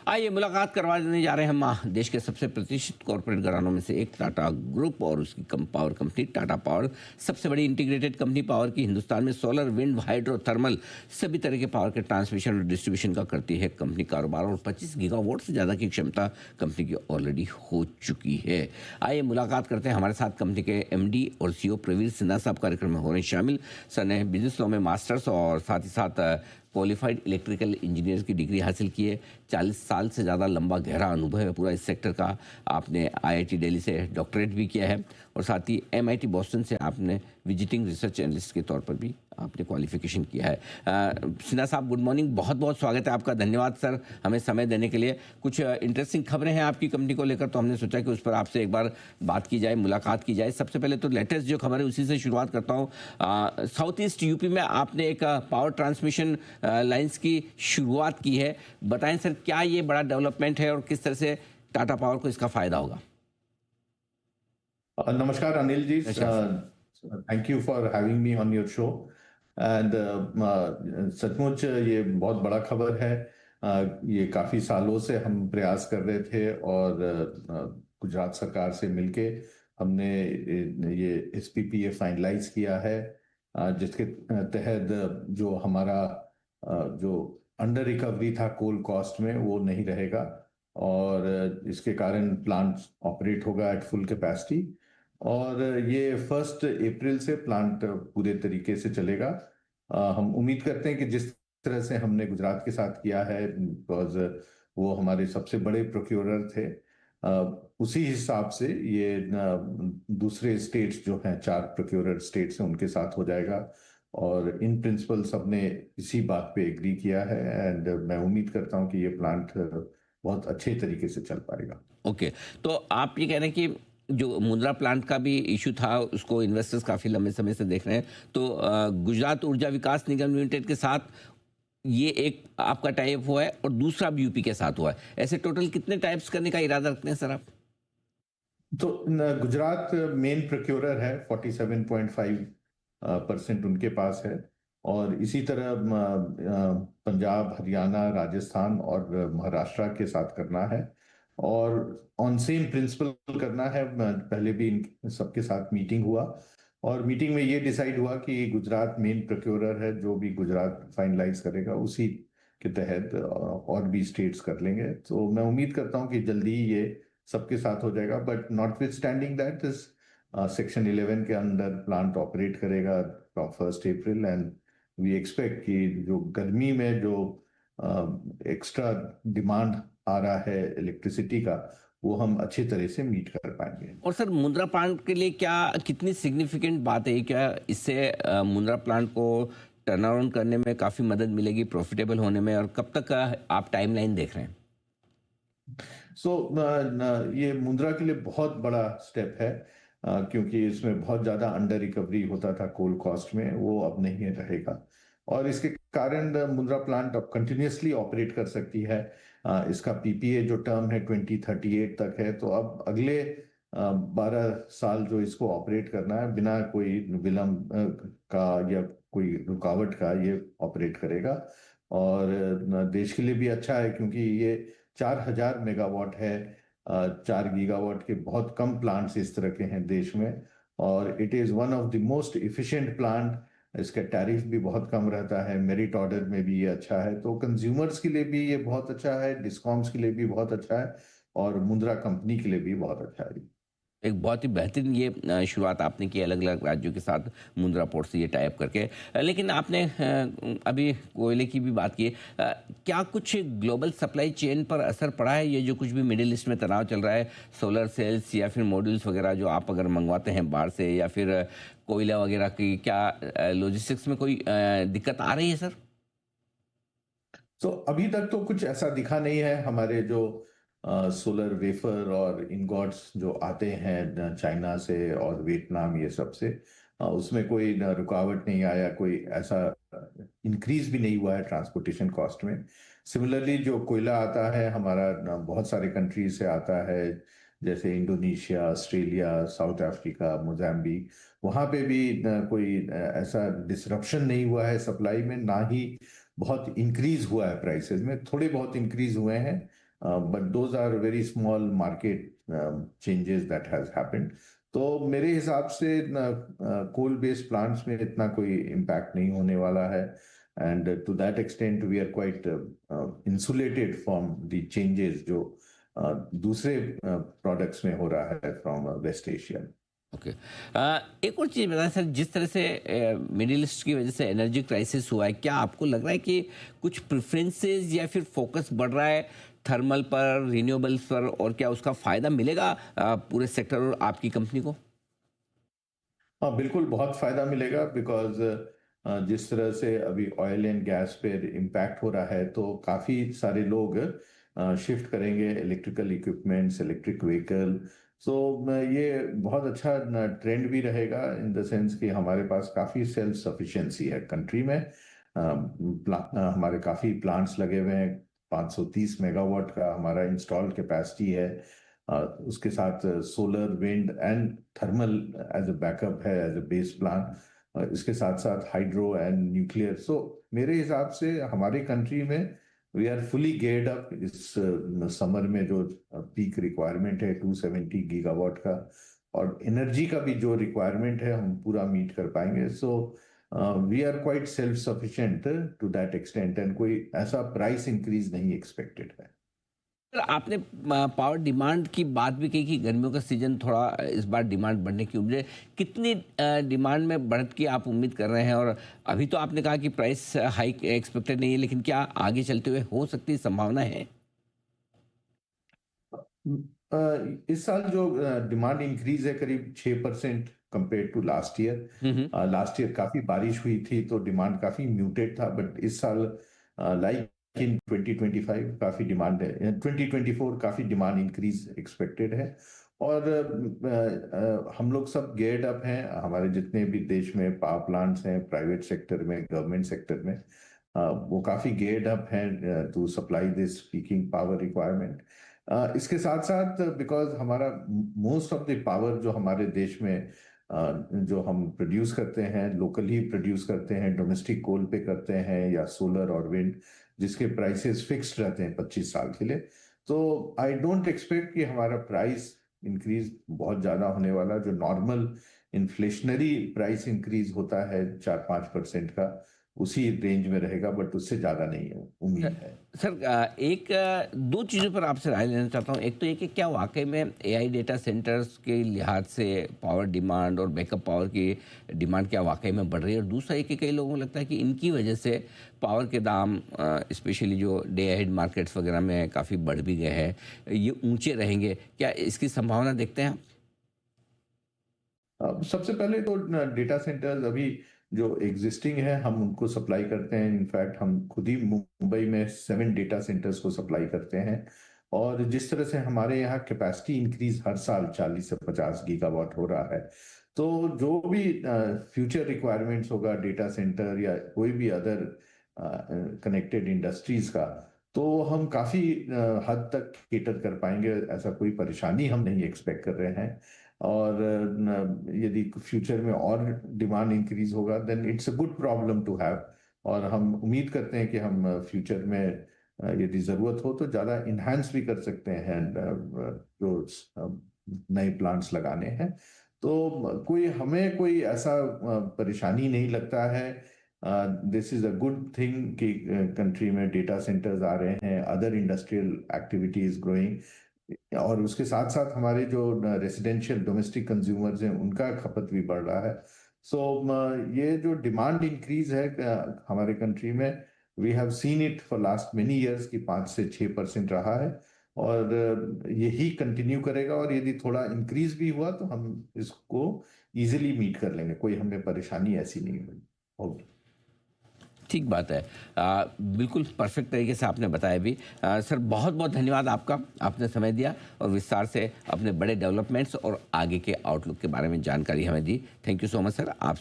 आइए मुलाकात करवा देने जा रहे हैं हम देश के सबसे प्रतिष्ठित कॉरपोरेट घरानों में से एक टाटा ग्रुप और उसकी पावर कंपनी टाटा पावर। सबसे बड़ी इंटीग्रेटेड कंपनी पावर की हिंदुस्तान में सोलर, विंड, हाइड्रो, थर्मल सभी तरह के पावर के ट्रांसमिशन और डिस्ट्रीब्यूशन का करती है कंपनी कारोबार। और 25 गीगावाट से ज़्यादा की क्षमता कंपनी की ऑलरेडी हो चुकी है। आइए मुलाकात करते हैं हमारे साथ कंपनी के एमडी और सीईओ प्रवीर सिन्हा साहब कार्यक्रम में हो रहे हैं शामिल। सर ने बिजनेस लॉ में मास्टर्स और साथ ही साथ क्वालिफाइड इलेक्ट्रिकल इंजीनियर की डिग्री हासिल की है। 40 साल से ज़्यादा लंबा गहरा अनुभव है पूरा इस सेक्टर का। आपने आईआईटी दिल्ली से डॉक्टरेट भी किया है और साथ ही एमआईटी बॉस्टन से आपने विजिटिंग रिसर्च एनालिस्ट के तौर पर भी आपने क्वालिफिकेशन किया है। सिन्हा साहब, गुड मॉर्निंग, बहुत बहुत स्वागत है आपका। धन्यवाद सर हमें समय देने के लिए। कुछ इंटरेस्टिंग खबरें हैं आपकी कंपनी को लेकर, तो हमने सोचा कि उस पर आपसे एक बार बात की जाए, मुलाकात की जाए। सबसे पहले तो लेटेस्ट जो खबर है उसी से शुरुआत करता हूँ। साउथ ईस्ट यूपी में आपने एक पावर ट्रांसमिशन लाइन्स की शुरुआत की है। बताएं सर, क्या ये बड़ा डेवलपमेंट है और किस तरह से टाटा पावर को इसका फायदा होगा? नमस्कार अनिल जी, अच्छा sir. Thank you for having me on your show. And सचमुच ये बहुत बड़ा खबर है। ये काफी सालों से हम प्रयास कर रहे थे और गुजरात सरकार से मिलके हमने ये एसपीपीए फाइनलाइज किया है, जिसके तहत जो हमारा जो अंडर रिकवरी था कोल कॉस्ट में वो नहीं रहेगा और इसके कारण प्लांट ऑपरेट होगा एट फुल कैपेसिटी। और ये 1 अप्रैल से प्लांट पूरे तरीके से चलेगा। हम उम्मीद करते हैं कि जिस तरह से हमने गुजरात के साथ किया है, बिकॉज वो हमारे सबसे बड़े प्रोक्योरर थे, उसी हिसाब से ये दूसरे स्टेट्स जो हैं, 4 प्रोक्योरर स्टेट्स हैं, उनके साथ हो जाएगा। और इन प्रिंसिपल सबने इसी बात पे एग्री किया है एंड मैं उम्मीद करता हूँ कि ये प्लांट बहुत अच्छे तरीके से चल पाएगा। ओके, तो आप ये कह रहे हैं कि जो मुंद्रा प्लांट का भी इशू था उसको इन्वेस्टर्स काफ़ी लंबे समय से देख रहे हैं, तो गुजरात ऊर्जा विकास निगम लिमिटेड के साथ ये एक आपका टाइप हुआ है और दूसरा भी यूपी के साथ हुआ है। ऐसे टोटल कितने टाइप्स करने का इरादा रखते हैं सर आप? तो गुजरात मेन प्रोक्योरर है, 47.5% उनके पास है। और इसी तरह पंजाब, हरियाणा, राजस्थान और महाराष्ट्र के साथ करना है और ऑन सेम प्रिंसिपल करना है। पहले भी इन सबके साथ मीटिंग हुआ और मीटिंग में ये डिसाइड हुआ कि गुजरात मेन प्रोक्योरर है, जो भी गुजरात फाइनलाइज करेगा उसी के तहत और भी स्टेट्स कर लेंगे। तो मैं उम्मीद करता हूँ कि जल्दी ही ये सबके साथ हो जाएगा। But notwithstanding that is section 11 के अंदर प्लांट ऑपरेट करेगा from 1 April and we expect कि जो गर्मी में जो एक्स्ट्रा डिमांड आ रहा है इलेक्ट्रिसिटी का, वो हम अच्छी तरह से मीट कर पाएंगे। और सर मुंद्रा प्लांट के लिए क्या कितनी सिग्निफिकेंट बात है? क्या इससे मुंद्रा प्लांट को टर्न अराउंड करने में काफ़ी मदद मिलेगी, प्रॉफिटेबल होने में? और कब तक का आप टाइमलाइन देख रहे हैं? सो ये मुंद्रा के लिए बहुत बड़ा स्टेप है, क्योंकि इसमें बहुत ज्यादा अंडर रिकवरी होता था कोल कॉस्ट में, वो अब नहीं रहेगा और इसके कारण मुंद्रा प्लांट अब कंटिन्यूसली ऑपरेट कर सकती है। इसका पीपीए जो टर्म है 2038 तक है, तो अब अगले 12 साल जो इसको ऑपरेट करना है बिना कोई विलंब का या कोई रुकावट का ये ऑपरेट करेगा। और देश के लिए भी अच्छा है, क्योंकि ये 4000 मेगावाट है। 4 गीगावाट के बहुत कम प्लांट्स इस तरह के हैं देश में और it is one of the most efficient plant. इसका टैरिफ भी बहुत कम रहता है, मेरिट ऑर्डर में भी ये अच्छा है, तो कंज्यूमर्स के लिए भी ये बहुत अच्छा है, डिस्कॉम्स के लिए भी बहुत अच्छा है और मुंद्रा कंपनी के लिए भी बहुत अच्छा है। एक बहुत ही बेहतरीन ये शुरुआत आपने की अलग अलग राज्यों के साथ मुंद्रा पोर्ट से ये टाइप करके। लेकिन आपने अभी कोयले की भी बात की है। क्या कुछ ग्लोबल सप्लाई चेन पर असर पड़ा है? ये जो कुछ भी मिडिल ईस्ट में तनाव चल रहा है, सोलर सेल्स या फिर मॉड्यूल्स वगैरह जो आप अगर मंगवाते हैं बाहर से या फिर कोयला वगैरह की, क्या लॉजिस्टिक्स में कोई दिक्कत आ रही है सर? तो अभी तक तो कुछ ऐसा दिखा नहीं है। हमारे जो सोलर वेफर और इनगॉट्स जो आते हैं चाइना से और वियतनाम ये सब से, उसमें कोई रुकावट नहीं आया, कोई ऐसा इंक्रीज भी नहीं हुआ है ट्रांसपोर्टेशन कॉस्ट में। सिमिलरली जो कोयला आता है हमारा बहुत सारे कंट्रीज से आता है, जैसे Indonesia, Australia, south Africa, Mozambique, वहाँ पे भी कोई ऐसा डिसरप्शन नहीं हुआ है सप्लाई में, ना ही बहुत इंक्रीज हुआ है प्राइसेस में। थोड़े बहुत इंक्रीज हुए हैं but those are very small market changes that has happened. तो मेरे हिसाब से कोल बेस्ड प्लांट्स में इतना कोई इम्पैक्ट नहीं होने वाला है, and to that extent we are quite insulated from the changes जो दूसरे प्रोडक्ट्स में हो रहा है फ्रॉम वेस्ट एशिया। ओके। एक और चीज़ बताएं सर, जिस तरह से मिडिल ईस्ट की वजह से एनर्जी क्राइसिस हुआ है, क्या आपको लग रहा है कि कुछ प्रेफरेंसेस या फिर फोकस बढ़ रहा है थर्मल पर, रिन्यूएबल्स पर, और क्या उसका फ़ायदा मिलेगा पूरे सेक्टर और आपकी कंपनी को? हाँ, बिल्कुल बहुत फायदा मिलेगा, बिकॉज जिस तरह से अभी ऑयल एंड गैस पे इम्पैक्ट हो रहा है, तो काफी सारे लोग शिफ्ट करेंगे इलेक्ट्रिकल इक्विपमेंट्स, इलेक्ट्रिक व्हीकल। सो ये बहुत अच्छा ट्रेंड भी रहेगा, इन द सेंस कि हमारे पास काफी सेल्फ सफिशिएंसी है कंट्री में। हमारे काफी प्लांट्स लगे हुए हैं, 530 मेगावाट का हमारा इंस्टॉल्ड कैपेसिटी है। उसके साथ solar, wind and thermal as a backup है, एज अ बेस प्लान। इसके साथ साथ हाइड्रो एंड न्यूक्लियर। सो मेरे हिसाब से हमारी कंट्री में we are fully geared up इस समर में। जो पीक रिक्वायरमेंट है 270 गीगावाट का, और एनर्जी का भी जो रिक्वायरमेंट है हम पूरा मीट कर पाएंगे। So we are quite self sufficient to that extent, and कोई ऐसा प्राइस इंक्रीज नहीं एक्सपेक्टेड है। सर, आपने पावर डिमांड की बात भी कही कि गर्मियों का सीजन थोड़ा इस बार डिमांड बढ़ने की उम्मीद है। कितनी डिमांड में बढ़त की आप उम्मीद कर रहे हैं? और अभी तो आपने कहा कि प्राइस हाइक एक्सपेक्टेड नहीं है, लेकिन क्या आगे चलते हुए हो सकती है, संभावना है? इस साल जो डिमांड इंक्रीज है करीब 6% compare to last hmm. Year. Last year काफी बारिश हुई थी तो डिमांड काफी म्यूटेड था, बट इस साल लाइक इन 2025 काफी डिमांड है, 2024 काफी डिमांड इंक्रीज एक्सपेक्टेड है। और हम लोग सब गेयर्ड अप हैं, हमारे जितने भी देश में पावर प्लांट्स हैं, प्राइवेट सेक्टर में, गवर्नमेंट सेक्टर में, वो काफी गेयर्ड अप हैं to supply this peaking power requirement. इसके साथ साथ बिकॉज हमारा मोस्ट ऑफ द पावर जो हमारे देश में जो हम प्रोड्यूस करते हैं, लोकली प्रोड्यूस करते हैं, डोमेस्टिक कोल पे करते हैं या सोलर और विंड, जिसके प्राइसेस फिक्स्ड रहते हैं 25 साल के लिए। तो आई डोंट एक्सपेक्ट कि हमारा प्राइस इंक्रीज बहुत ज्यादा होने वाला। जो नॉर्मल इन्फ्लेशनरी प्राइस इंक्रीज होता है 4-5% का, उसी रेंज में रहेगा, बट उससे ज्यादा नहीं है, उम्मीद है। सर, दो चीज़ों पर आपसे राय लेना चाहता हूँ। एक तो ये कि क्या वाकई में एआई डेटा सेंटर्स के लिहाज से पावर डिमांड और बैकअप पावर की डिमांड क्या वाकई में बढ़ रही है? और दूसरा ये कि कई लोगों को लगता है कि इनकी वजह से पावर के दाम, स्पेशली जो डे अहेड मार्केट्स वगैरह में, काफ़ी बढ़ भी गए हैं, ये ऊंचे रहेंगे। क्या इसकी संभावना देखते हैं आप? अब सबसे पहले तो डेटा सेंटर्स अभी जो एग्जिस्टिंग है हम उनको सप्लाई करते हैं। इनफैक्ट हम खुद ही मुंबई में 7 डेटा सेंटर्स को सप्लाई करते हैं। और जिस तरह से हमारे यहाँ कैपेसिटी इंक्रीज हर साल 40 से 50 गीगावाट हो रहा है, तो जो भी फ्यूचर रिक्वायरमेंट्स होगा डेटा सेंटर या कोई भी अदर कनेक्टेड इंडस्ट्रीज का, तो हम काफी हद तक केटर कर पाएंगे। ऐसा कोई परेशानी हम नहीं एक्सपेक्ट कर रहे हैं। और यदि फ्यूचर में और डिमांड इंक्रीज होगा, then it's a good problem to have. और हम उम्मीद करते हैं कि हम फ्यूचर में यदि जरूरत हो तो ज्यादा इन्हांस भी कर सकते हैं जो नए प्लांट्स लगाने हैं। तो हमें कोई ऐसा परेशानी नहीं लगता है। This is a good thing कि कंट्री में डेटा सेंटर्स आ रहे हैं, other industrial activity is growing, और उसके साथ साथ हमारे जो रेसिडेंशियल डोमेस्टिक कंज्यूमर्स हैं उनका खपत भी बढ़ रहा है। सो ये जो डिमांड इंक्रीज है हमारे कंट्री में, we have seen it for last many years की 5 से 6% रहा है, और यही कंटिन्यू करेगा। और यदि थोड़ा इंक्रीज भी हुआ तो हम इसको इजीली मीट कर लेंगे, कोई हमें परेशानी ऐसी नहीं होगी। ठीक बात है। बिल्कुल परफेक्ट तरीके से आपने बताया भी। सर, बहुत बहुत धन्यवाद आपका, आपने समय दिया और विस्तार से अपने बड़े डेवलपमेंट्स और आगे के आउटलुक के बारे में जानकारी हमें दी। Thank you so much sir. आप